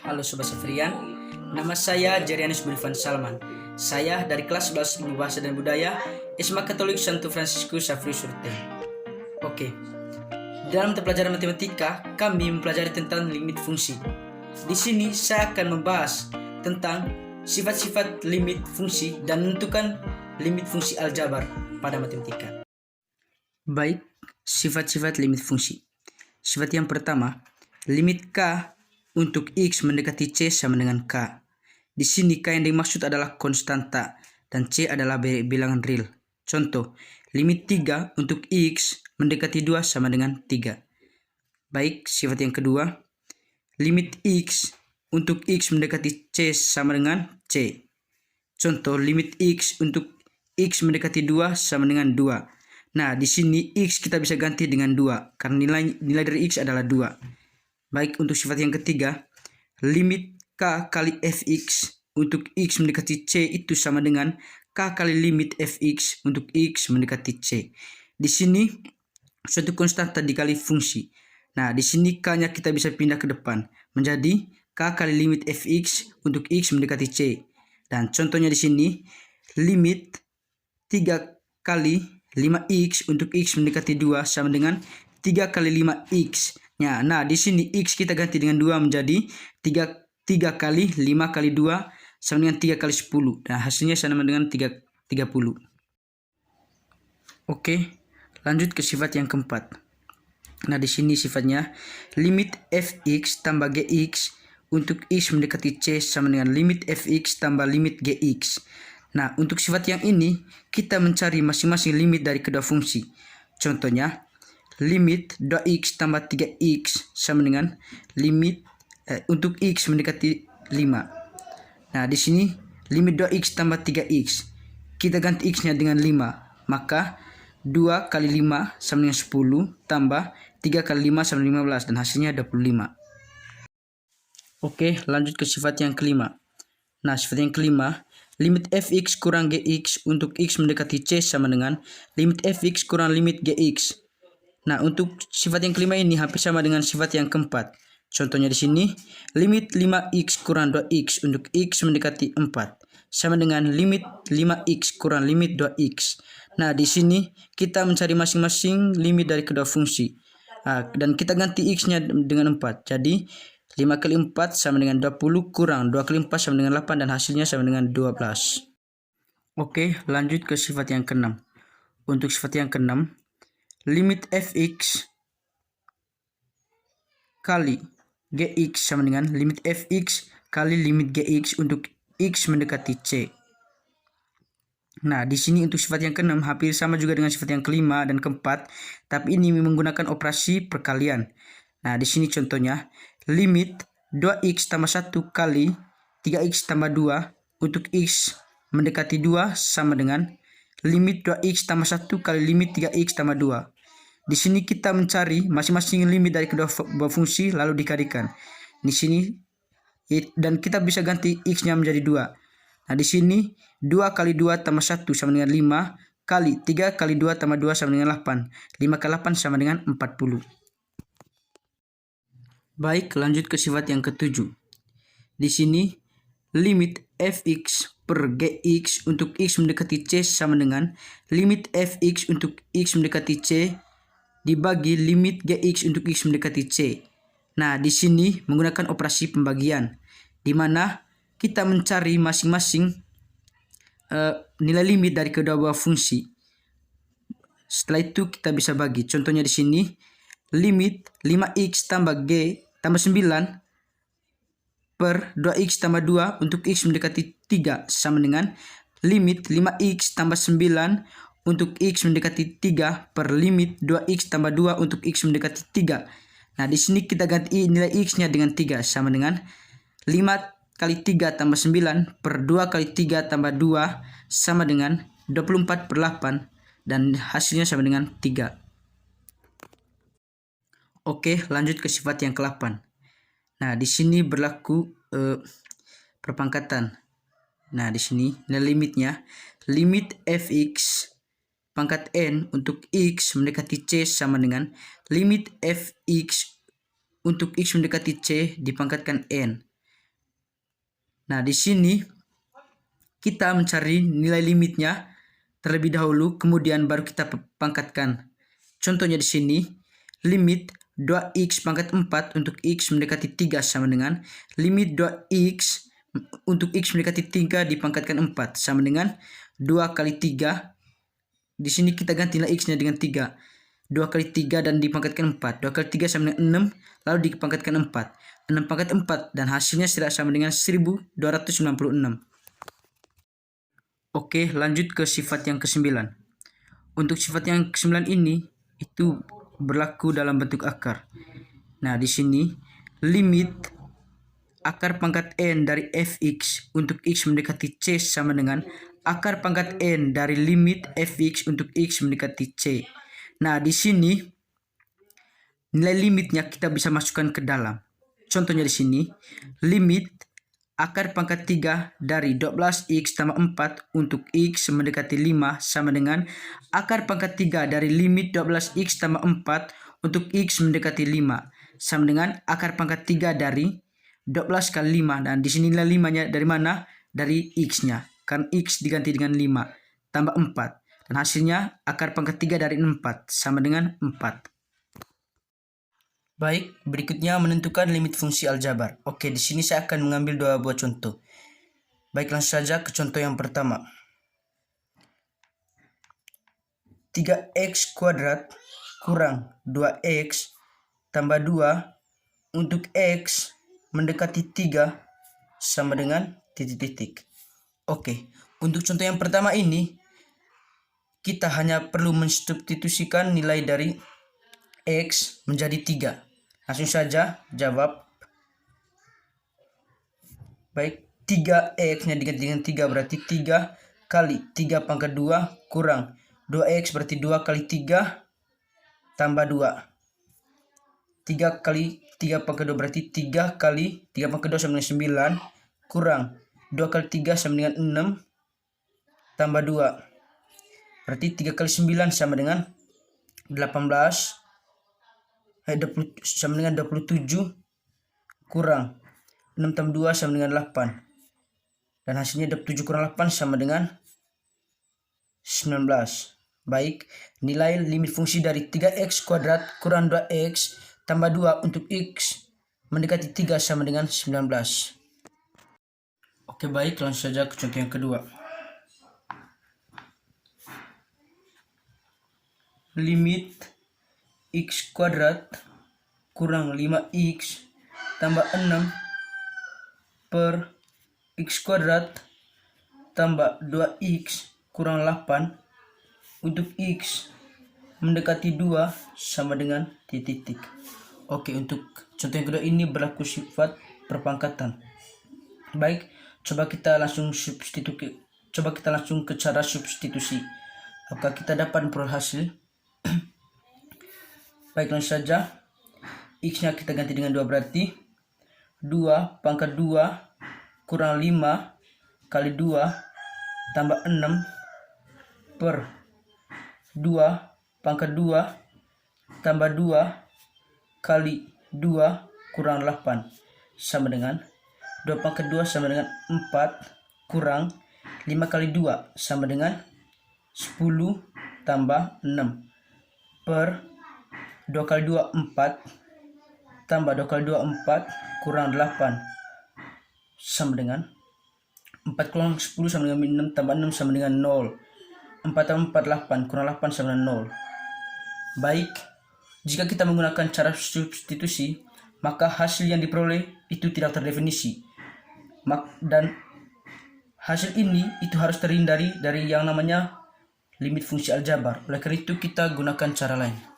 Halo Sobat Safrian, nama saya Jerianus Burifan Salman. Saya dari kelas 11 Ilmu Bahasa dan Budaya SMA Katolik Santo Fransiskus Safri Surte. Oke, dalam mata pelajaran matematika, kami mempelajari tentang limit fungsi. Di sini saya akan membahas tentang sifat-sifat limit fungsi dan menentukan limit fungsi aljabar pada matematika. Baik, sifat-sifat limit fungsi. Sifat yang pertama, limit K untuk X mendekati C sama dengan K. Di sini K yang dimaksud adalah konstanta dan C adalah bilangan real. Contoh, limit 3 untuk X mendekati 2 sama dengan 3. Baik, sifat yang kedua, limit X untuk X mendekati C sama dengan C. Contoh, limit X untuk X mendekati 2 sama dengan 2. Nah, di sini X kita bisa ganti dengan 2 karena nilai dari X adalah 2. Baik, untuk sifat yang ketiga, limit K kali Fx untuk X mendekati C itu sama dengan K kali limit Fx untuk X mendekati C. Di sini suatu konstanta dikali fungsi. Nah, di sini K-nya kita bisa pindah ke depan menjadi K kali limit Fx untuk X mendekati C. Dan contohnya di sini limit 3 kali 5x untuk X mendekati 2 sama dengan 3 kali 5x. Nah, di sini X kita ganti dengan 2 menjadi 3 kali 5 kali 2 sama dengan 3 kali 10. Nah, hasilnya sama dengan 30. Oke, lanjut ke sifat yang keempat. Nah, di sini sifatnya limit Fx tambah Gx untuk X mendekati C sama dengan limit Fx tambah limit Gx. Nah, untuk sifat yang ini kita mencari masing-masing limit dari kedua fungsi. Contohnya, limit 2x tambah 3x sama dengan limit untuk x mendekati 5. Nah, di sini limit 2x tambah 3x. Kita ganti x-nya dengan 5. Maka 2 kali 5 sama dengan 10 tambah 3 kali 5 sama dengan 15 dan hasilnya 25. Oke, lanjut ke sifat yang kelima. Nah, sifat yang kelima, limit Fx kurang Gx untuk X mendekati C sama dengan limit Fx kurang limit Gx. Nah, untuk sifat yang kelima ini hampir sama dengan sifat yang keempat. Contohnya di sini, limit 5x kurang 2x untuk X mendekati 4 sama dengan limit 5x kurang limit 2x. Nah, di sini kita mencari masing-masing limit dari kedua fungsi. Dan kita ganti x-nya dengan 4. Jadi, 5 kali 4 sama dengan 20 kurang 2 kali 4 sama dengan 8 dan hasilnya sama dengan 12. Oke, lanjut ke sifat yang keenam. Untuk sifat yang keenam, limit Fx kali Gx sama dengan limit Fx kali limit Gx untuk X mendekati C. Nah, di sini untuk sifat yang keenam hampir sama juga dengan sifat yang kelima dan keempat, tapi ini menggunakan operasi perkalian. Nah, di sini contohnya, limit 2x tambah 1 kali 3x tambah 2 untuk X mendekati 2 sama dengan limit 2x tambah 1 kali limit 3x tambah 2. Di sini kita mencari masing-masing limit dari kedua fungsi lalu dikalikan. Di sini dan kita bisa ganti x-nya menjadi 2. Nah, di sini 2 kali 2 tambah 1 sama dengan 5 kali 3 kali 2 tambah 2 sama dengan 8. 5 kali 8 sama dengan 40. Baik, lanjut ke sifat yang ketujuh. Di sini limit Fx per Gx untuk X mendekati C sama dengan limit Fx untuk X mendekati C dibagi limit Gx untuk X mendekati C. Nah, di sini menggunakan operasi pembagian, di mana kita mencari masing-masing nilai limit dari kedua buah fungsi. Setelah itu kita bisa bagi. Contohnya di sini, limit 5x tambah G tambah 9 per 2x tambah 2 untuk X mendekati 3 sama dengan limit 5x tambah 9 untuk X mendekati 3 per limit 2x tambah 2 untuk X mendekati 3. Nah, di sini kita ganti nilai X-nya dengan 3 sama dengan 5 kali 3 tambah 9 per 2 kali 3 tambah 2 sama dengan 24 per 8 dan hasilnya sama dengan 3. Oke, lanjut ke sifat yang ke-8. Nah, di sini berlaku perpangkatan. Nah, di sini nilai limitnya, limit Fx pangkat n untuk X mendekati C sama dengan limit Fx untuk X mendekati C dipangkatkan n. Nah, di sini kita mencari nilai limitnya terlebih dahulu, kemudian baru kita pangkatkan. Contohnya di sini, limit 2x pangkat 4 untuk x mendekati 3 sama dengan limit 2x untuk x mendekati 3 dipangkatkan 4 sama dengan 2 kali 3. Di sini kita ganti nilai x-nya dengan 3. 2 kali 3 dan dipangkatkan 4. 2 kali 3 sama dengan 6, lalu dipangkatkan 4. 6 pangkat 4 dan hasilnya tidak sama dengan 1296. Oke, lanjut ke sifat yang ke-9. Untuk sifat yang ke-9 ini itu berlaku dalam bentuk akar. Nah, di sini limit akar pangkat n dari fx untuk x mendekati c sama dengan akar pangkat n dari limit fx untuk x mendekati c. Nah, di sini nilai limitnya kita bisa masukkan ke dalam. Contohnya di sini, limit akar pangkat 3 dari 12x tambah 4 untuk x mendekati 5 sama dengan akar pangkat 3 dari limit 12x tambah 4 untuk x mendekati 5 sama dengan akar pangkat 3 dari 12 kali 5. Dan di sini nilai 5-nya dari mana? Dari x-nya. Kan x diganti dengan 5 tambah 4. Dan hasilnya akar pangkat 3 dari 4 sama dengan 4. Baik, berikutnya menentukan limit fungsi aljabar. Oke, di sini saya akan mengambil 2 buah contoh. Baik, langsung saja ke contoh yang pertama. 3x kuadrat kurang 2x tambah 2 untuk x mendekati 3 sama dengan titik-titik. Oke, untuk contoh yang pertama ini, kita hanya perlu mensubstitusikan nilai dari x menjadi 3. Langsung saja jawab. Baik, 3x-nya diganti dengan 3 berarti 3 kali 3 pangkat 2 kurang 2x berarti 2 kali 3 tambah 2. 3 kali 3 pangkat 2 berarti 3 kali 3 pangkat 2 sama dengan 9 kurang 2 kali 3 sama dengan 6 tambah 2. Berarti 3 kali 9 sama dengan 18. 20 sama dengan 27 kurang 6 tambah 2 sama dengan 8. Dan hasilnya 27 kurang 8 sama dengan 19. Baik, nilai limit fungsi dari 3x kuadrat kurang 2x tambah 2 untuk x mendekati 3 sama dengan 19. Oke, baik, langsung saja ke contoh yang kedua. Limit x kuadrat kurang 5x tambah 6 per x kuadrat tambah 2x kurang 8 untuk x mendekati 2 sama dengan titik. Oke, untuk contoh yang kedua ini berlaku sifat perpangkatan. Baik, coba kita langsung ke cara substitusi. Apakah kita dapat memperoleh hasil? Baik, langsung saja. X-nya kita ganti dengan 2 berarti 2 pangkat 2 kurang 5 kali 2 tambah 6 per 2 pangkat 2 tambah 2 kali 2 kurang 8 sama dengan 2 pangkat 2 sama dengan 4 kurang 5 kali 2 sama dengan 10 tambah 6 per 2 kali 2 4 tambah 2 kali 2 4 kurang 8 sama dengan 4 kurang 10 sama dengan 6 tambah 6 sama dengan 0. 4 tambah 4 8 kurang 8 sama dengan 0. Baik, jika kita menggunakan cara substitusi, maka hasil yang diperoleh itu tidak terdefinisi. Dan hasil ini itu harus terhindari dari yang namanya limit fungsi aljabar. Oleh karena itu kita gunakan cara lain.